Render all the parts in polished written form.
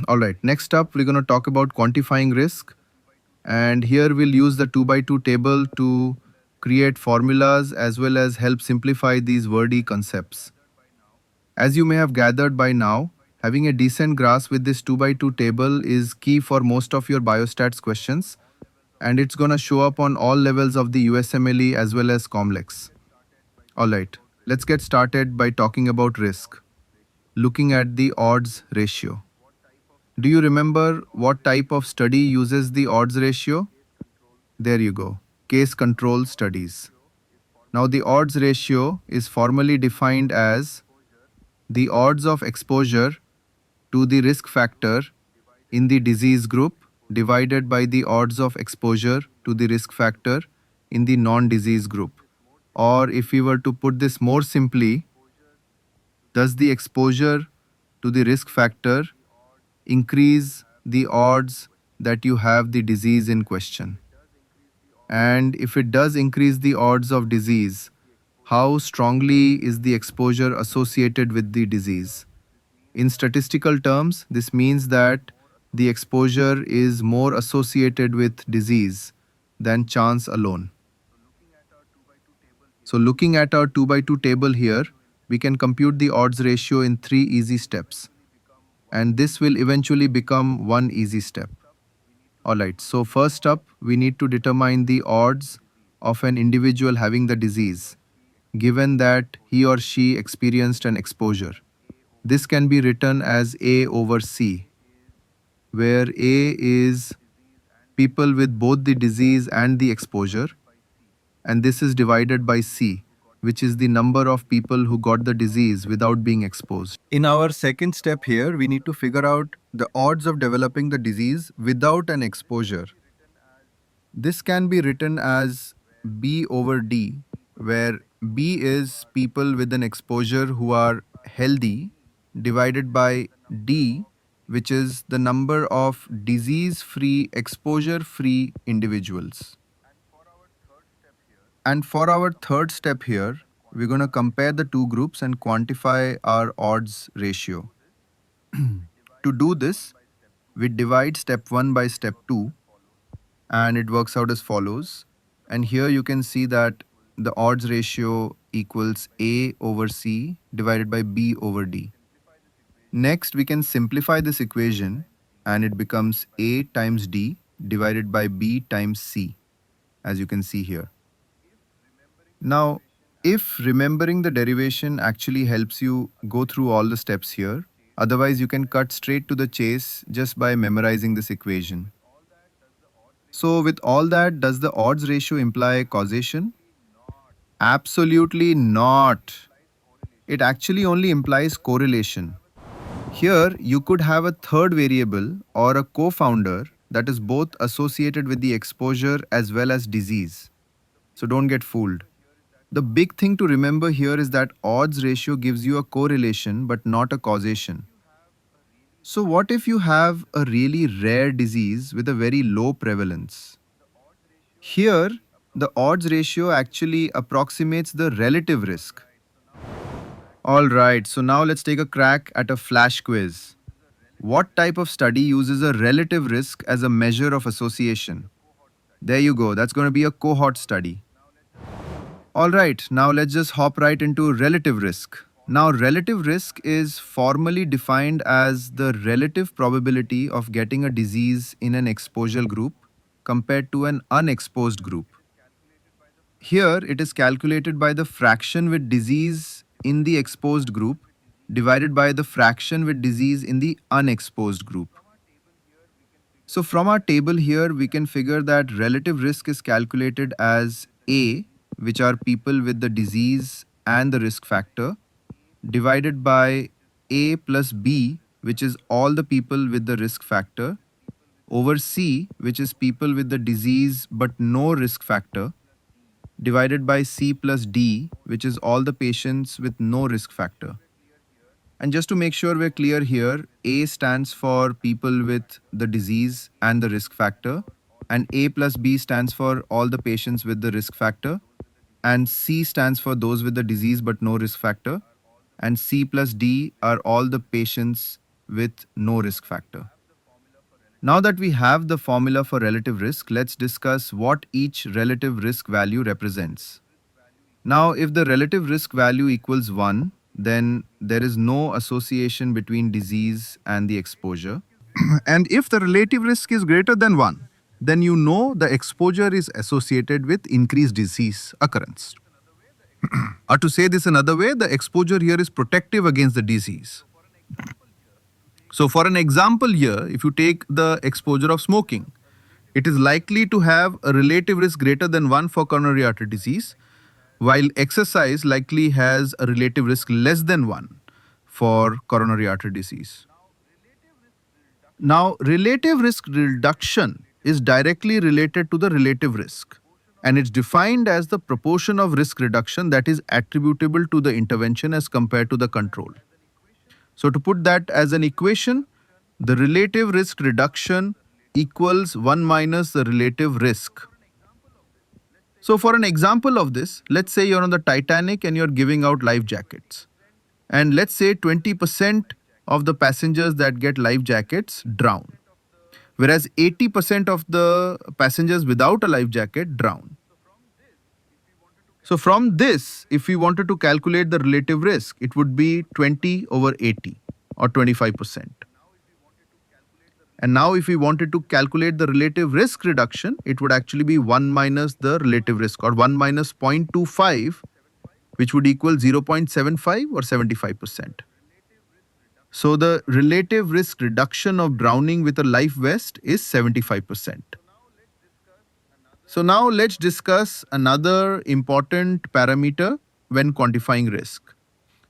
All right, next up, we're going to talk about quantifying risk. And here we'll use the 2 by 2 table to create formulas as well as help simplify these wordy concepts. As you may have gathered by now, having a decent grasp with this 2 by 2 table is key for most of your biostats questions, and it's going to show up on all levels of the USMLE as well as COMLEX. All right, let's get started by talking about risk, looking at the odds ratio. Do you remember what type of study uses the odds ratio? There you go, case control studies. Now the odds ratio is formally defined as the odds of exposure to the risk factor in the disease group divided by the odds of exposure to the risk factor in the non-disease group. Or if we were to put this more simply, does the exposure to the risk factor increase the odds that you have the disease in question? And if it does increase the odds of disease, how strongly is the exposure associated with the disease? In statistical terms, this means that the exposure is more associated with disease than chance alone. So looking at our 2 by 2 table here, we can compute the odds ratio in 3 easy steps. And this will eventually become one easy step. Alright, so first up, we need to determine the odds of an individual having the disease, given that he or she experienced an exposure. This can be written as A over C, where A is people with both the disease and the exposure, and this is divided by C, which is the number of people who got the disease without being exposed. In our second step here, we need to figure out the odds of developing the disease without an exposure. This can be written as B over D, where B is people with an exposure who are healthy, divided by D, which is the number of disease-free, exposure-free individuals. And for our third step here, we're going to compare the two groups and quantify our odds ratio. To do this, we divide step 1 by step 2, and it works out as follows. And here you can see that the odds ratio equals A over C divided by B over D. Next, we can simplify this equation and it becomes A times D divided by B times C, as you can see here. Now, if remembering the derivation actually helps you go through all the steps here, otherwise you can cut straight to the chase just by memorizing this equation. So with all that, does the odds ratio imply causation? Absolutely not. It actually only implies correlation. Here, you could have a third variable or a co-founder that is both associated with the exposure as well as disease. So don't get fooled. The big thing to remember here is that odds ratio gives you a correlation but not a causation. So what if you have a really rare disease with a very low prevalence? Here, the odds ratio actually approximates the relative risk. Alright, so now let's take a crack at a flash quiz. What type of study uses a relative risk as a measure of association? There you go, that's going to be a cohort study. Alright, now let's just hop right into relative risk. Now, relative risk is formally defined as the relative probability of getting a disease in an exposure group compared to an unexposed group. Here, it is calculated by the fraction with disease in the exposed group divided by the fraction with disease in the unexposed group. So from our table here, we can figure that relative risk is calculated as A, which are people with the disease and the risk factor, divided by A plus B, which is all the people with the risk factor, over C, which is people with the disease but no risk factor, divided by C plus D, which is all the patients with no risk factor. And just to make sure we're clear here, A stands for people with the disease and the risk factor, and A plus B stands for all the patients with the risk factor, and C stands for those with the disease but no risk factor, and C plus D are all the patients with no risk factor. Now that we have the formula for relative risk, let's discuss what each relative risk value represents. Now, if the relative risk value equals 1, then there is no association between disease and the exposure. And if the relative risk is greater than 1, then you know the exposure is associated with increased disease occurrence. Or to say this another way, the exposure here is protective against the disease. So, for an example here, if you take the exposure of smoking, it is likely to have a relative risk greater than 1 for coronary artery disease, while exercise likely has a relative risk less than 1 for coronary artery disease. Now, relative risk reduction is directly related to the relative risk, and it's defined as the proportion of risk reduction that is attributable to the intervention as compared to the control. So, to put that as an equation, the relative risk reduction equals 1 minus the relative risk. So, for an example of this, let's say you're on the Titanic and you're giving out life jackets. And let's say 20% of the passengers that get life jackets drown, whereas 80% of the passengers without a life jacket drown. So, from this, if we wanted to calculate the relative risk, it would be 20 over 80 or 25%. And now, if we wanted to calculate the relative risk reduction, it would actually be 1 minus the relative risk, or 1 minus 0.25, which would equal 0.75 or 75%. So, the relative risk reduction of drowning with a life vest is 75%. So, now let's discuss another important parameter when quantifying risk.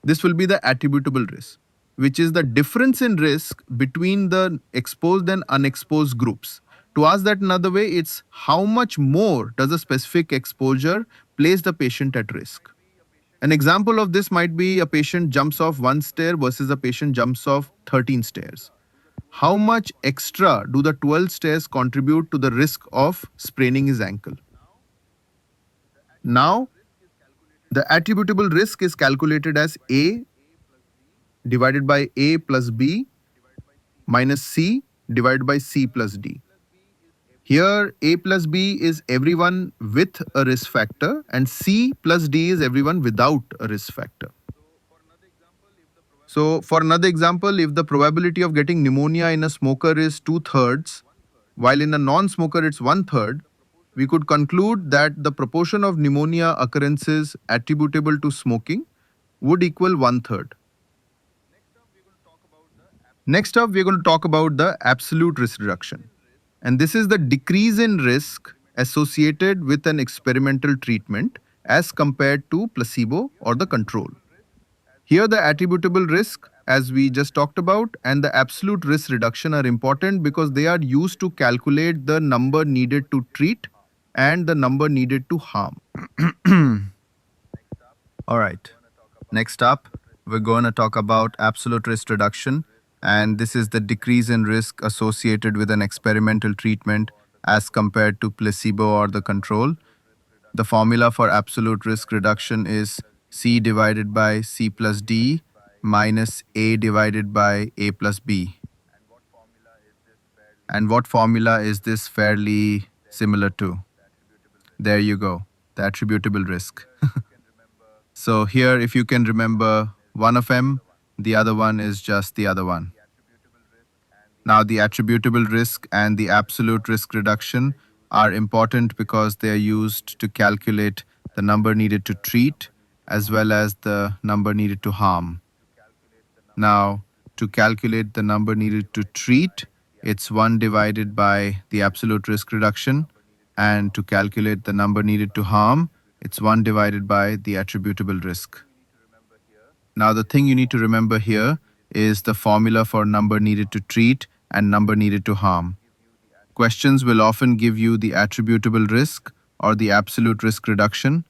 This will be the attributable risk, which is the difference in risk between the exposed and unexposed groups. To ask that another way, it's how much more does a specific exposure place the patient at risk. An example of this might be a patient jumps off one stair versus a patient jumps off 13 stairs. How much extra do the 12 stairs contribute to the risk of spraining his ankle? Now, the attributable risk is calculated as A divided by A plus B minus C divided by C plus D. Here, A plus B is everyone with a risk factor and C plus D is everyone without a risk factor. So, for another example, if the probability of getting pneumonia in a smoker is 2/3, while in a non-smoker it's 1/3, we could conclude that the proportion of pneumonia occurrences attributable to smoking would equal 1/3. Next up, we're going to talk about the absolute risk reduction. And this is the decrease in risk associated with an experimental treatment as compared to placebo or the control. Here, the attributable risk, as we just talked about, and the absolute risk reduction are important because they are used to calculate the number needed to treat and the number needed to harm. All right. Next up, we're going to talk about absolute risk reduction, and this is the decrease in risk associated with an experimental treatment as compared to placebo or the control. The formula for absolute risk reduction is C divided by C plus D minus A divided by A plus B. And what formula is this fairly similar to? There you go, the attributable risk. So here, if you can remember one of them, the other one is just the other one. Now, the attributable risk and the absolute risk reduction are important because they are used to calculate the number needed to treat as well as the number needed to harm. Now, to calculate the number needed to treat, it's 1 divided by the absolute risk reduction, and to calculate the number needed to harm, it's 1 divided by the attributable risk. Now, the thing you need to remember here is the formula for number needed to treat and number needed to harm. Questions will often give you the attributable risk or the absolute risk reduction,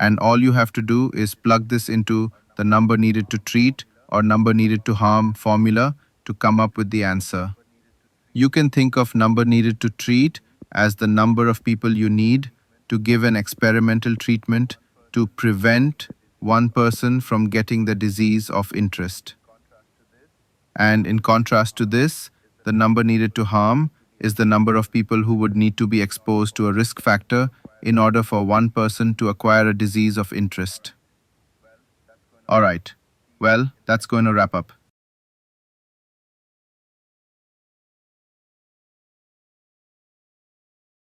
and all you have to do is plug this into the number needed to treat or number needed to harm formula to come up with the answer. You can think of number needed to treat as the number of people you need to give an experimental treatment to prevent one person from getting the disease of interest. And in contrast to this, the number needed to harm is the number of people who would need to be exposed to a risk factor in order for one person to acquire a disease of interest. All right. Well, that's going to wrap up.